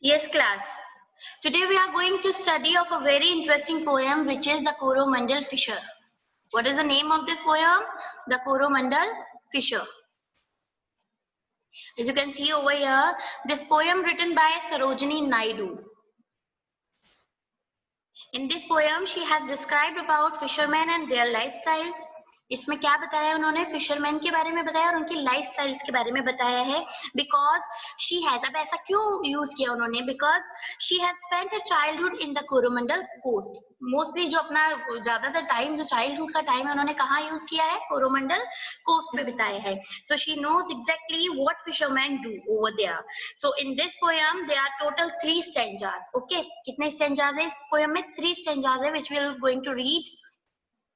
Yes, class. Today we are going to study of a very interesting poem, which is the Coromandel Fisher. What is the name of this poem? The Coromandel Fisher. As you can see over here, this poem written by Sarojini Naidu. In this poem, she has described about fishermen and their lifestyles. इसमें क्या बताया उन्होंने? Fisherman के बारे में बताया और उनकी लाइफ स्टाइल्स के बारे में बताया है. बिकॉज शी हैज, अब ऐसा क्यों यूज किया उन्होंने? Because she has spent her childhood in the Coromandel coast. Mostly जो अपना ज्यादातर टाइम, जो चाइल्डहुड का टाइम है, उन्होंने कहाँ यूज किया है? कोरोमंडल कोस्ट में बिताया है. So she knows exactly what fisherman do over there. So in this poem there are total 3 stanzas. Okay, कितने स्टैंजास है इस पोएम में? 3 स्टैंजास है, which we are going to read.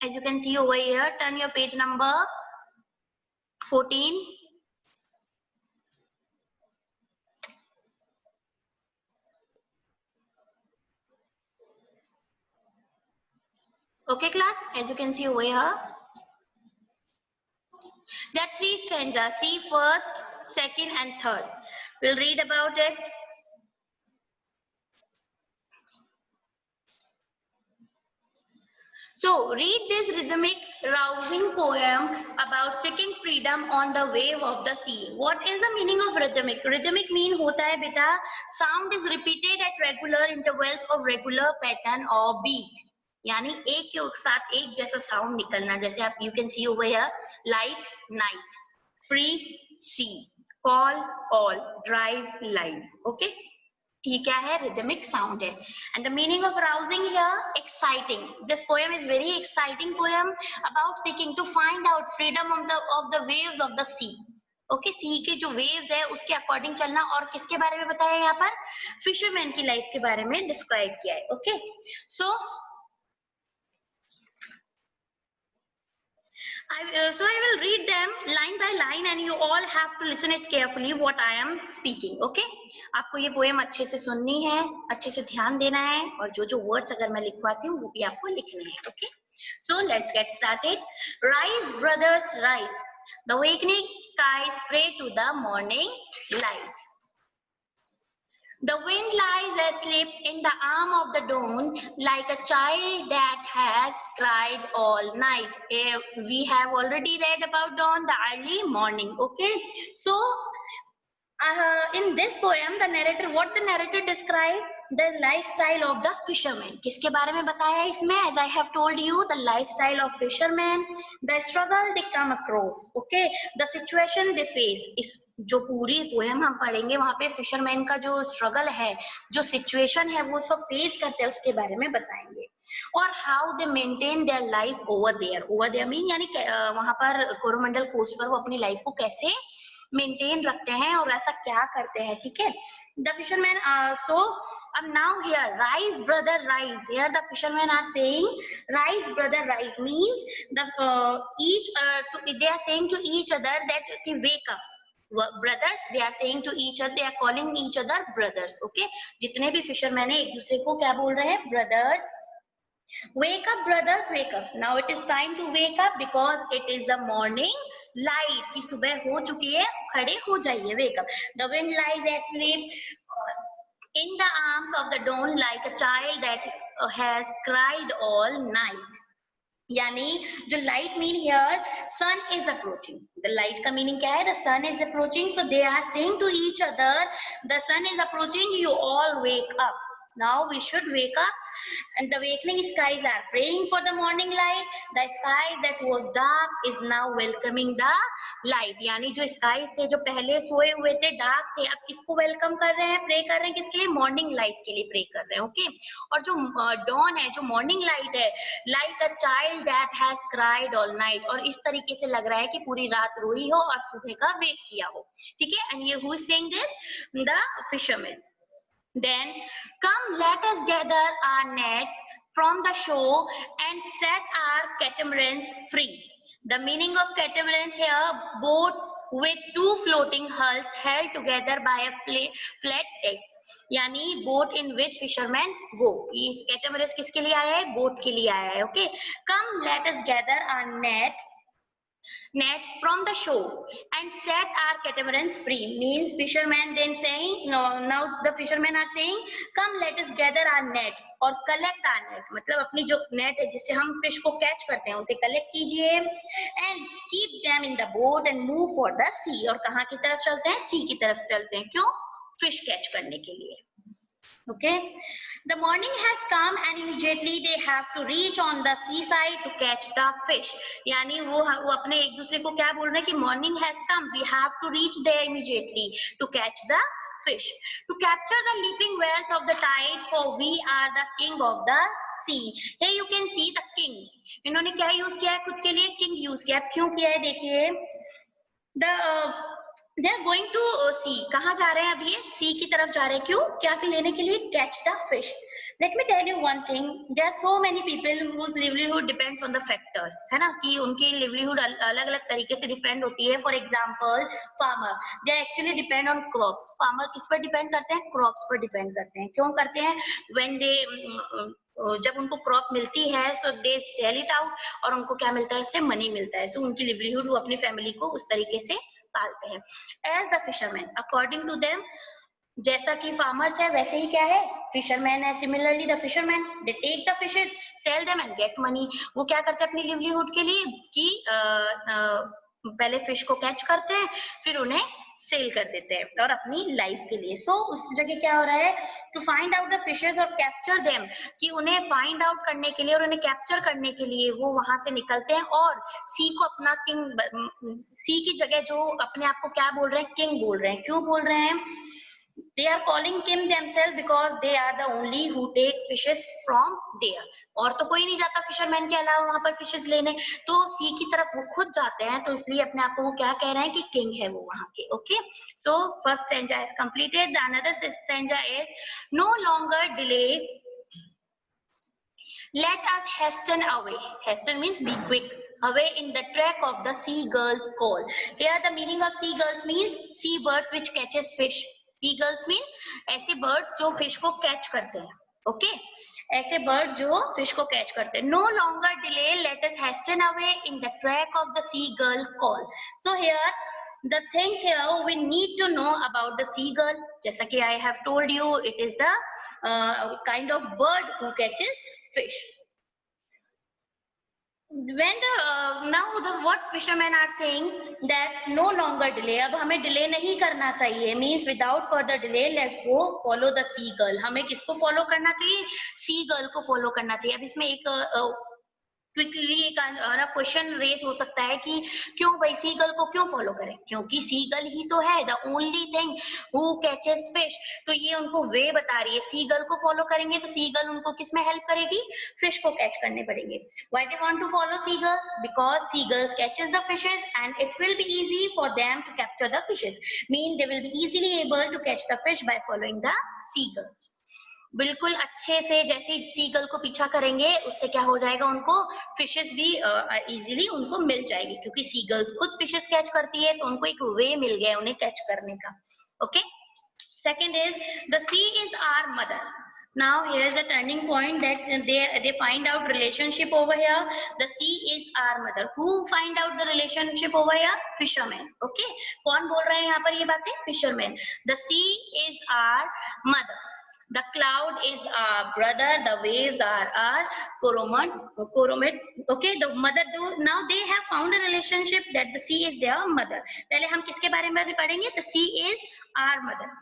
As you can see over here, turn your page number 14. Okay, class, as you can see over here, there are 3 stanzas. See, first, second and third. We'll read about it. So, read this rhythmic, rousing poem about seeking freedom on the wave of the sea. What is the meaning of rhythmic? Rhythmic mean होता है बेटा, sound is repeated at regular intervals of regular pattern or beat. यानी एक के साथ एक जैसा sound निकलना. जैसे आप you can see over here, light, night, free, sea, call, all, drives, live. Okay. ये क्या है? रिदमिक साउंड है. And the meaning of rousing here, exciting. This poem is very exciting poem about seeking to find out freedom of the waves of the sea. Okay, sea के जो waves है उसके according चलना. और किसके बारे में बताया है यहाँ पर? फिशरमैन की लाइफ के बारे में डिस्क्राइब किया है. Okay, so I will read them line by line and you all have to listen it carefully what I am speaking. Okay? आपको ये पोएम अच्छे से सुननी है, अच्छे से ध्यान देना है और जो जो वर्ड्स अगर मैं लिखवाती हूँ वो भी आपको लिखने हैं. Okay? So let's get started. Rise, brothers, rise. The awakening skies pray to the morning light. The wind lies asleep in the arm of the dawn like a child that has cried all night. We have already read about dawn, the early morning. Okay, so in this poem, the narrator, what the narrator described? The lifestyle of the fisherman. किसके बारे में बताया है इसमें? As I have told you, the lifestyle of fisherman, the struggle they come across. Okay, the situation they face. इस जो पूरी poem हम पढ़ेंगे वहां पे फिशरमैन का जो स्ट्रगल है, जो सिचुएशन है, वो सब फेस करते हैं, उसके बारे में बताएंगे. और how they maintain their life over there. Over there mean यानी वहां पर कोरोमंडल कोस्ट पर वो अपनी लाइफ को कैसे मेंटेन रखते हैं और ऐसा क्या करते हैं. ठीक है. द फिशरमैन, सो अब now here, rise brother rise. Here the fisherman are saying rise brother rise means the each they are saying to each other that wake up. Brothers, they are saying to each other, they are calling each other brothers. Okay, जितने भी fisherman है एक दूसरे को क्या बोल रहे हैं? Brothers. Wake up, brothers, wake up. Now it is time to wake up because it is the morning light. कि सुबह हो चुकी है, खड़े हो जाइए. Wake up. The wind lies asleep in the arms of the dawn like a child that has cried all night. यानी जो light mean here, sun is approaching. The light का मीनिंग क्या है? The sun is approaching. So they are saying to each other, the sun is approaching, you all wake up. Now we should wake up. And the awakening skies are praying for the morning light. The sky that was dark is now welcoming the light. यानी जो skies थे, जो पहले सोए हुए थे, dark थे, अब किसको वेलकम कर रहे हैं? प्रे कर रहे हैं किसके लिए? मॉर्निंग लाइट के लिए प्रे कर रहे हैं. ओके, और जो डॉन है, जो मॉर्निंग लाइट है, like a child that has cried all night. और इस तरीके से लग रहा है कि पूरी रात रोई हो और सुबह का वेट किया हो. ठीक है. एंड ये who is saying this? The fisherman. Then come, let us gather our nets from the shore and set our catamarans free. The meaning of catamarans here, boat with 2 floating hulls held together by a flat deck. यानी boat in which fisherman गो. इस कैटामरस किसके लिए आया है? Boat के लिए आया है. Okay, come let us gather our net nets from the shore and set our catamarans free. Means fishermen then saying, no, now the fishermen are saying, come let us gather our net और collect are net, मतलब अपनी जो net है जिससे हम fish को catch करते हैं उसे कलेक्ट कीजिए and keep them in the boat and move for the sea. और कहाँ की तरफ चलते हैं? सी की तरफ चलते हैं. क्यों? फिश कैच करने के लिए. Okay. The morning has come and immediately they have to reach on the seaside to catch the fish. यानी वो अपने एक दूसरे को क्या बोल रहे हैं कि morning has come, we have to reach there immediately to catch the fish, to capture the leaping wealth of the tide, for we are the king of the sea. Here you can see the king. इन्होंने क्या use किया है? खुद के लिए king use किया है. क्यों किया है? देखिए, the they are going to sea. कहाँ जा रहे हैं? अभी ये sea की तरफ जा रहे हैं. क्यों? क्या लेने के लिए? Catch the fish. Let me tell you one thing. There are so many people whose livelihood depends on the factors, है ना, कि उनकी livelihood अलग-अलग तरीके से depend होती है. For example, farmer, they actually depend on crops. Farmer किस पर depend करते हैं? Crops पर depend करते हैं. क्यों करते हैं? When they जब उनको क्रॉप मिलती है सो दे सेल इट आउट और उनको क्या मिलता है? इससे मनी मिलता है. सो उनकी लिवलीहुड वो अपनी फैमिली को उस तरीके से पालते हैं. As the fisherman, according to them, जैसा कि फार्मर्स है वैसे ही क्या है? फिशरमैन है. Similarly the fisherman, they take the fishes, sell them and get money. वो क्या करते हैं अपनी लिवलीहुड के लिए कि पहले फिश को कैच करते हैं, फिर उन्हें सेल कर देते हैं और अपनी लाइफ के लिए. सो उस जगह क्या हो रहा है? To find out the fishes और कैप्चर देम, कि उन्हें फाइंड आउट करने के लिए और उन्हें कैप्चर करने के लिए वो वहां से निकलते हैं और सी को अपना किंग, सी की जगह जो अपने आप को क्या बोल रहे हैं? किंग बोल रहे हैं. क्यों बोल रहे हैं? They are calling king themselves because they are the only who take fishes from there. और तो कोई नहीं जाता फिशरमैन के अलावा वहां पर फिशेस लेने, तो सी की तरफ वो खुद जाते हैं, तो इसलिए अपने आप को वो क्या कह रहे हैं? कि किंग है वो वहां के. Okay. So first stanza is completed. The another stanza is no longer delay, let us hasten away. Hasten means be quick. Away in the track of the seagulls call. Here the meaning of seagulls means sea birds which catches fish. Seagulls mean ऐसे birds जो fish को catch करते हैं. Okay? ऐसे bird जो fish को catch करते हैं. No longer delay, let us hasten away in the track of the seagull call. So here the things here we need to know about the seagull. जैसा कि I have told you, it is the kind of bird who catches fish. When the now the what fishermen are saying that no longer delay, अब हमें delay नहीं करना चाहिए, means without further delay let's go follow the seagull. हमें किसको follow करना चाहिए? seagull को follow करना चाहिए. अब इसमें एक क्विकली एक क्वेश्चन रेज हो सकता है कि क्यों भाई सीगल को क्यों फॉलो करें? क्योंकि सीगल ही तो है the only thing who catches fish. तो ये उनको वे बता रही है. सीगल को फॉलो करेंगे तो सीगल उनको किस में हेल्प करेगी? फिश को कैच करने पड़ेंगे. Why they want to follow seagulls? Because seagulls catches the fishes and it will be easy for them to capture the fishes. Mean they will be easily able to catch the fish by following the seagulls. बिल्कुल अच्छे से जैसे seagull को पीछा करेंगे उससे क्या हो जाएगा? उनको फिशेस भी इजीली उनको मिल जाएगी, क्योंकि सीगल्स खुद फिशेस कैच करती है, तो उनको एक वे मिल गया उन्हें कैच करने का. Okay. Second is the sea is our mother. Now here is a turning point that they find out relationship over here. The sea is our mother. Who find out the relationship over here? Fishermen. Okay. कौन बोल रहे हैं यहाँ पर ये बातें? Fishermen. The sea is our mother. The cloud is our brother. The waves are our cormorants. Okay, the mother. Now they have found a relationship that the sea is their mother. पहले हम किसके बारे में भी पढ़ेंगे? The sea is our mother.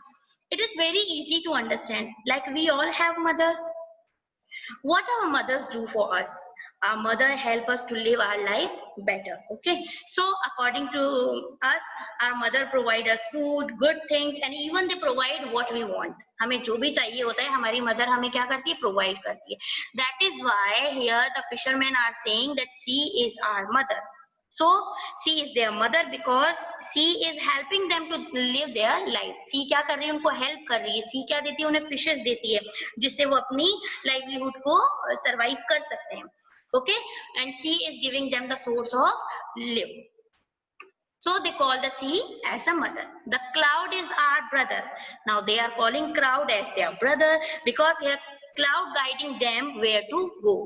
It is very easy to understand. Like we all have mothers. What our mothers do for us? Our mother help us to live our life better. Okay, so according to us, our mother provide us food, good things, and even they provide what we want. हमें जो भी चाहिए होता है हमारी mother हमें क्या करती है? प्रोवाइड करती है. That is why here the fishermen are saying that sea is our mother. So sea is their mother because sea is helping them to live their life. sea क्या कर रही है? उनको हेल्प कर रही है. sea क्या देती है? उन्हें फिशेस देती है जिससे वो अपनी लाइवलीहुड को सरवाइव कर सकते हैं. Okay, and sea is giving them the source of live. So they call the sea as a mother. The cloud is our brother. Now they are calling cloud as their brother because here cloud guiding them where to go.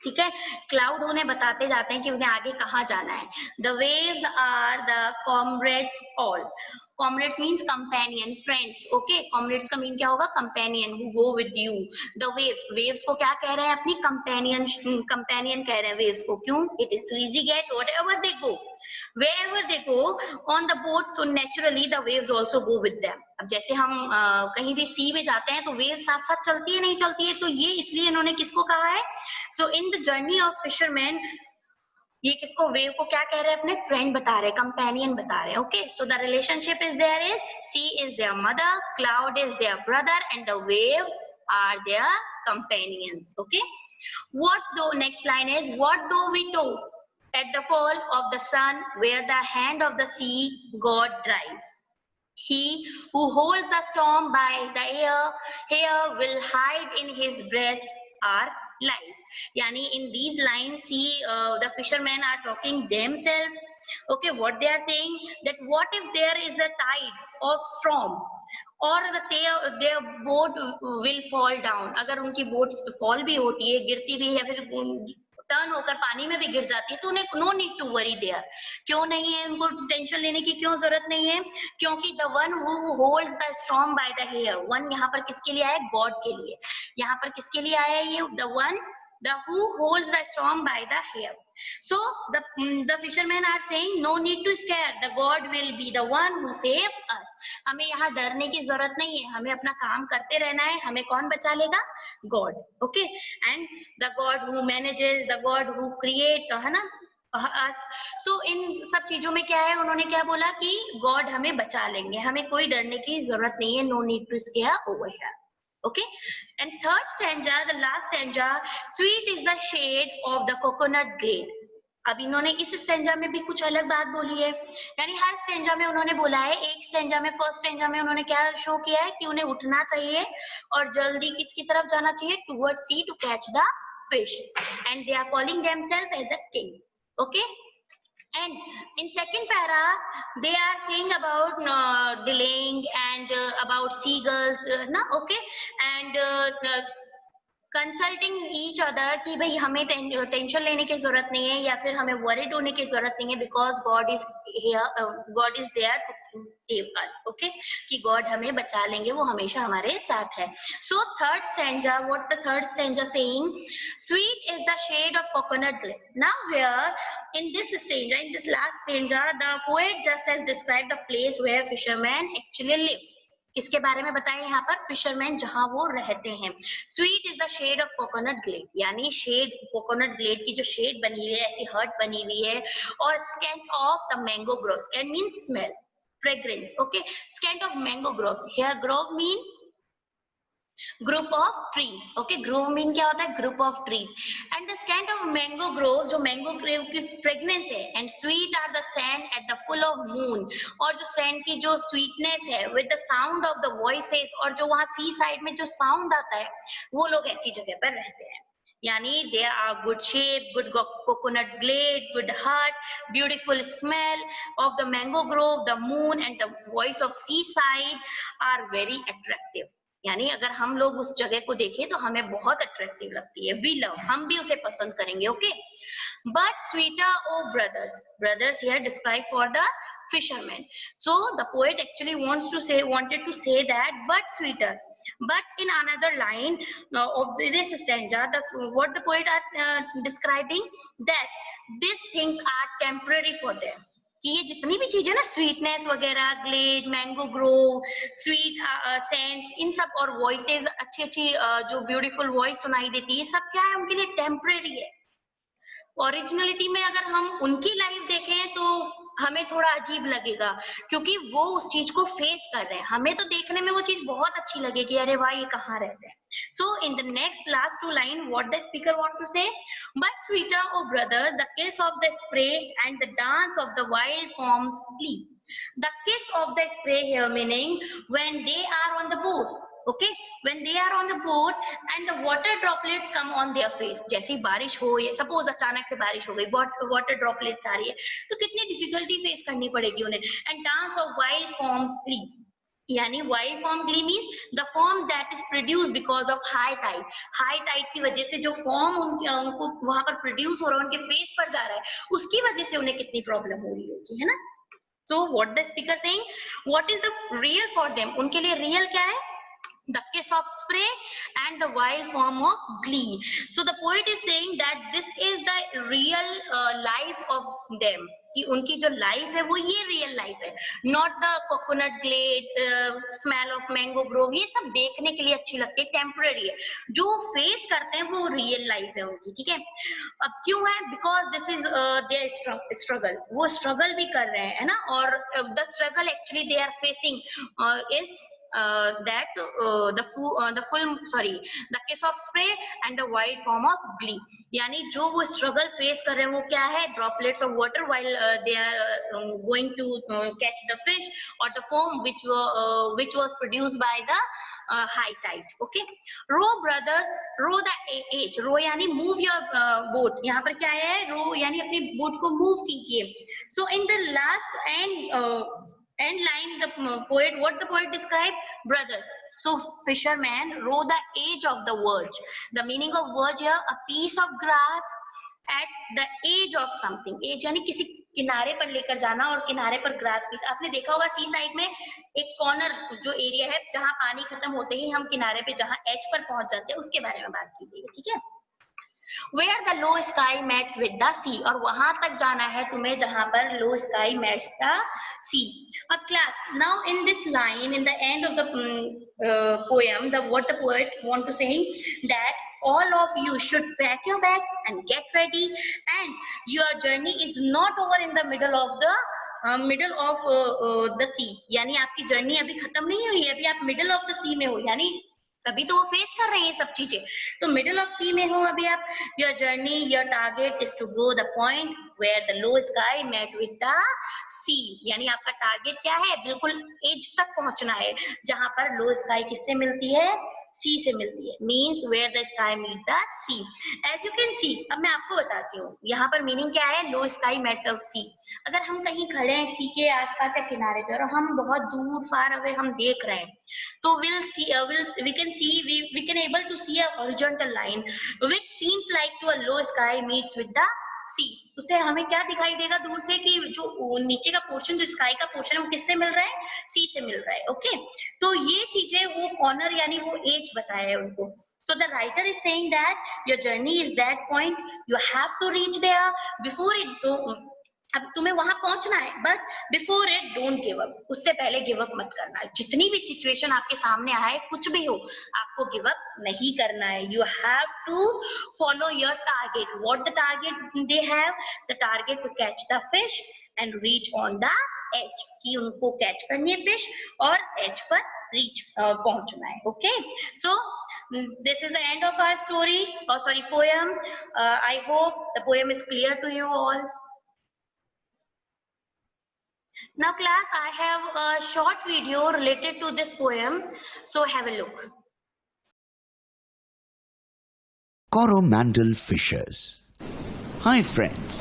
ठीक है, cloud उन्हें बताते जाते हैं कि उन्हें आगे कहाँ जाना है. The waves are the comrades all. Comrades means companion, friends. Okay, comrades का मीन क्या होगा? Companion, who go with you. The waves, waves को क्या कह रहे हैं? अपनी कंपेनियन, कंपेनियन कह रहे हैं वेव्स को. क्यों? It is too easy get whatever they go, wherever they go on the boat, so naturally the waves also go with them. अब जैसे हम कहीं भी सी में जाते हैं तो वेव साथ साथ चलती है, नहीं चलती है, तो ये इसलिए इन्होंने किसको कहा है? So in the journey of fisherman, ये किसको, वेव को क्या कह रहे हैं? अपने फ्रेंड बता रहे, कंपेनियन बता रहे. Okay, so the relationship is there is sea is their mother, cloud is their brother and the waves are their companions. Okay, what though, next line is, what though we toss at the fall of the sun, where the hand of the sea God drives, he who holds the storm by the hair will hide in his breast our lives. Yani in these lines, see, the fishermen are talking themselves. Okay, what they are saying, that what if there is a tide of storm, or their boat will fall down. अगर उनकी boat fall भी होती है, गिरती भी है, या फिर टर्न होकर पानी में भी गिर जाती है, तो उन्हें no need to worry there. क्यों नहीं है? उनको टेंशन लेने की क्यों जरूरत नहीं है? क्योंकि the one who holds the storm by the hair, one यहाँ पर किसके लिए आया? गॉड के लिए. यहाँ पर किसके लिए आया ये? The one, the who holds the storm by the hair. So the fishermen are saying no need to scare, the God will be the one who save us. हमें यहाँ डरने की जरूरत नहीं है, हमें अपना काम करते रहना है. हमें कौन बचा लेगा? God. Okay, and the God who manages, the God who create, है ना, us. So इन सब चीजों में क्या है? उन्होंने क्या बोला कि गॉड हमें बचा लेंगे, हमें कोई डरने की जरूरत नहीं है. No need to scare over here. Okay, and third stanza, the last stanza, sweet is the shade of the coconut glade. अब इन्होंने इस स्टेंजा में भी कुछ अलग बात बोली है, यानी हर स्टेंजा में उन्होंने बोला है. एक स्टेंजा में, फर्स्ट स्टेंजा में उन्होंने क्या शो किया है कि उन्हें उठना चाहिए और जल्दी किसकी तरफ जाना चाहिए? Toward sea to catch the fish, and they are calling themselves as a king. Okay, and in second para they are saying about delaying and about seagulls, na, okay, and consulting each other कि भाई हमें tension लेने की जरूरत नहीं है, या फिर हमें वरीड होने की जरूरत नहीं है, because God is here, God is there to save us. Okay, कि गॉड हमें बचा लेंगे, वो हमेशा हमारे साथ है. So third stanza, what the third stanza saying, sweet is the shade of coconut glade. Now here in this stanza, in this last stanza, the poet just has described the place where fishermen actually live. किसके बारे में बताएं यहाँ पर? Fisherman जहां वो रहते हैं. Sweet is the shade of coconut glade, यानी शेड, कोकोनट ग्लेड की जो शेड बनी हुई है, ऐसी हर्ट बनी हुई है. और scent of the mango grove, scent mean smell, fragrance. Okay, scent of mango grove, here grove mean group of trees. Okay, grove mean क्या होता है? Group of trees. And the scent of mango grove, जो mango grove की fragrance है. And sweet are the sand at the full of moon, और जो sand की जो स्वीटनेस है, with the sound of the voices, और जो वहां सी साइड में जो साउंड आता है, वो लोग ऐसी जगह पर रहते हैं. यानी they are good shape, good coconut glade, good heart, beautiful smell of the mango grove, the moon and the voice of seaside are very attractive. यानी अगर हम लोग उस जगह को देखें तो हमें बहुत अट्रैक्टिव लगती है. वी लव, हम भी उसे पसंद करेंगे. Okay, but sweeter O brothers, brothers here describe for the fishermen. So the poet actually wanted to say that, but sweeter. But in another line of this stanza, what the poet are describing, that these things are temporary for them. कि ये जितनी भी चीजें ना, sweetness वगैरह, glade, mango grove, sweet scents, इन सब, और वॉइसेस, अच्छी अच्छी जो ब्यूटीफुल वॉइस सुनाई देती है, सब क्या है? उनके लिए टेम्परेरी है. ओरिजिनलिटी में अगर हम उनकी लाइफ देखें तो हमें थोड़ा अजीब लगेगा, क्योंकि वो उस चीज को फेस कर रहे हैं. हमें तो देखने में वो चीज बहुत अच्छी लगेगी, अरे वाह ये कहाँ रहते हैं. So in the next last two line, what the speaker want to say, but sweeter O brothers, the kiss of the spray and the dance of the wild forms sleep. The kiss of the spray here meaning when they are on the boat. Okay, when they are on the boat and the water droplets come on their face. जैसी बारिश हो, या suppose अचानक से बारिश हो गई, water droplets आ रही है, तो कितनी डिफिकल्टी फेस करनी पड़ेगी उन्हें. And dance of wild foams sleep. यानी wild foam glee means the foam that is produce because of high tide. High tide की वजह से जो फॉर्म उनको वहां पर प्रोड्यूस हो रहा है, उनके फेस पर जा रहा है, उसकी वजह से उन्हें कितनी प्रॉब्लम हो रही होगी, है ना। So what the speaker saying, what is the real for them, उनके लिए रियल क्या है, the kiss of spray and the wild form of glee. So the poet is saying that this is the real life of them, कि उनकी जो life है वो ये रियल लाइफ है, not the coconut glade, smell of mango grove, ये सब देखने के लिए अच्छी लगती है, टेम्पररी है, जो फेस करते हैं वो रियल लाइफ है उनकी, ठीक है। अब क्यों है, because this is their struggle, वो स्ट्रगल भी कर रहे हैं, है ना, और the struggle actually they are facing is the kiss of spray and the wild form of glee, यानी जो वो स्ट्रगल फेस कर रहे हैं वो क्या है, droplets of water while they are going to catch the fish, or the foam which was produced by the high tide. Okay, row brothers, row the age, row यानी move your boat, यहाँ पर क्या है, row यानी अपनी boat को move कीजिए. So in the last end line, the poet, what the poet described, brothers. So fishermen row the edge of the verge. The meaning of verge here, a piece of grass at the edge of something. Edge यानी किसी किनारे पर लेकर जाना, और किनारे पर grass piece, आपने देखा होगा सी साइड में एक कॉर्नर जो एरिया है जहां पानी खत्म होते ही हम किनारे पे जहां एज पर पहुंच जाते हैं, उसके बारे में बात की गई है, ठीक है। Where the low sky meets with the sea, और वहां तक जाना है तुम्हें जहां पर low sky meets the sea. A class, now in this line, in the end of the poem, what the poet want to saying, that all of you should pack your bags and get ready, and your journey is not over in the middle of the sea. यानी आपकी journey अभी खत्म नहीं हुई, अभी आप middle of the sea में हो, यानी अभी तो वो फेस कर रहे हैं ये सब चीजें, तो मिडिल ऑफ सी में हो अभी आप. Your journey, your target is to go the point where the low sky met with the sea, यानी आपका टारगेट क्या है, बिल्कुल एज तक पहुंचना है, जहां पर लो स्काई किससे मिलती है, सी से मिलती है, means where the sky meet the sea. As you can see, अब मैं आपको बताती हूँ यहाँ पर मीनिंग क्या है, लो स्काई मेट द सी. अगर हम कहीं खड़े हैं सी के आसपास या किनारे पे, और हम बहुत दूर फार अवे हम देख रहे हैं, तो we can able to see a horizontal line which seems like to a low sky meets with the sea. उसे हमें क्या दिखाई देगा दूर से, कि जो नीचे का पोर्शन, जो स्काई का पोर्शन है, वो किससे मिल रहा है, सी से मिल रहा है. ओके, तो ये चीजें वो कॉर्नर यानी वो एज बताया है उनको. So the writer is saying that your journey is that point, you have to reach there before it अब तुम्हें वहां पहुंचना है, but before it don't give up, उससे पहले गिव अप मत करना है. जितनी भी सिचुएशन आपके सामने आए, कुछ भी हो, आपको गिव अप नहीं करना है. You have to follow your target. What the target they have, the target to catch the fish and reach on the edge, कि उनको कैच करनी है फिश और एज पर रीच पहुंचना है. Okay, so this is the end of our story, poem. I hope the poem is clear to you all. Now class, I have a short video related to this poem, so have a look. Coromandel Fishers. Hi friends,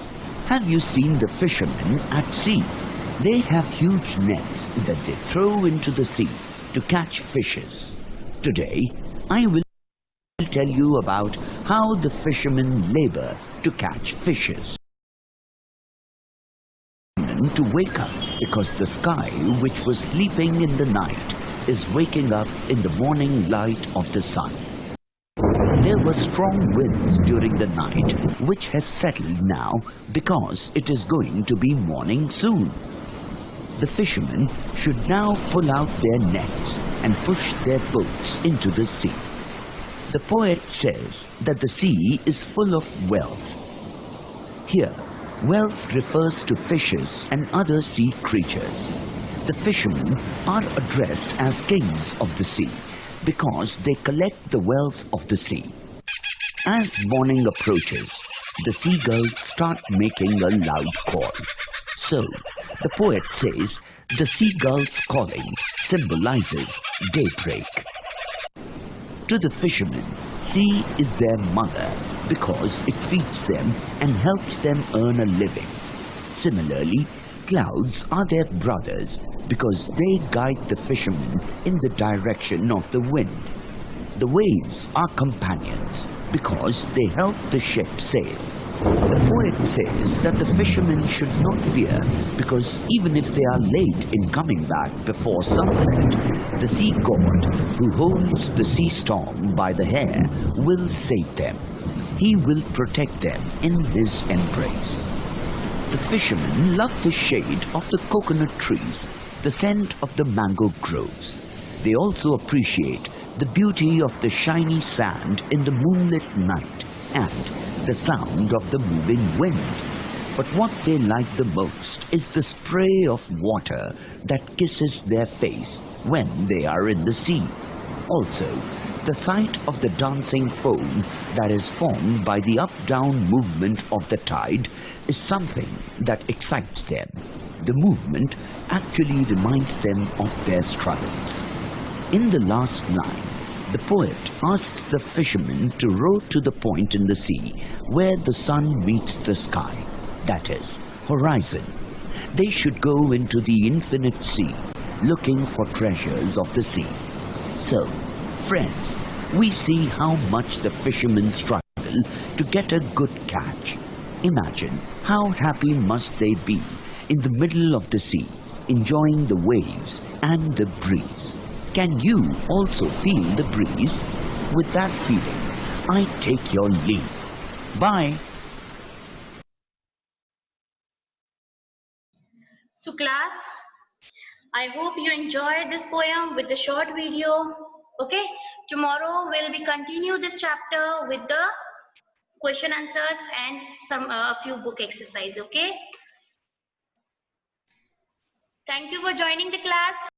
have you seen the fishermen at sea? They have huge nets that they throw into the sea to catch fishes. Today, I will tell you about how the fishermen labor to catch fishes. To wake up, because the sky, which was sleeping in the night, is waking up in the morning light of the sun. There were strong winds during the night, which have settled now because it is going to be morning soon. The fishermen should now pull out their nets and push their boats into the sea. The poet says that the sea is full of wealth. Here, wealth refers to fishes and other sea creatures. The fishermen are addressed as kings of the sea because they collect the wealth of the sea. As morning approaches, the seagulls start making a loud call. So, the poet says the seagulls' calling symbolizes daybreak. To the fishermen, sea is their mother because it feeds them and helps them earn a living. Similarly, clouds are their brothers because they guide the fishermen in the direction of the wind. The waves are companions because they help the ship sail. The poet says that the fishermen should not fear because even if they are late in coming back before sunset, the sea god who holds the sea storm by the hair will save them. He will protect them in his embrace. The fishermen love the shade of the coconut trees, the scent of the mango groves. They also appreciate the beauty of the shiny sand in the moonlit night and the sound of the moving wind. But what they like the most is the spray of water that kisses their face when they are in the sea. Also, the sight of the dancing foam that is formed by the up-down movement of the tide is something that excites them. The movement actually reminds them of their struggles. In the last line, the poet asks the fishermen to row to the point in the sea where the sun meets the sky, that is, horizon. They should go into the infinite sea, looking for treasures of the sea. So, friends, we see how much the fishermen struggle to get a good catch. Imagine how happy must they be in the middle of the sea, enjoying the waves and the breeze. Can you also feel the breeze? With that feeling, I take your leave. Bye. So class, I hope you enjoyed this poem with the short video. Okay, tomorrow we'll be continue this chapter with the question answers and some few book exercise. Okay, thank you for joining the class.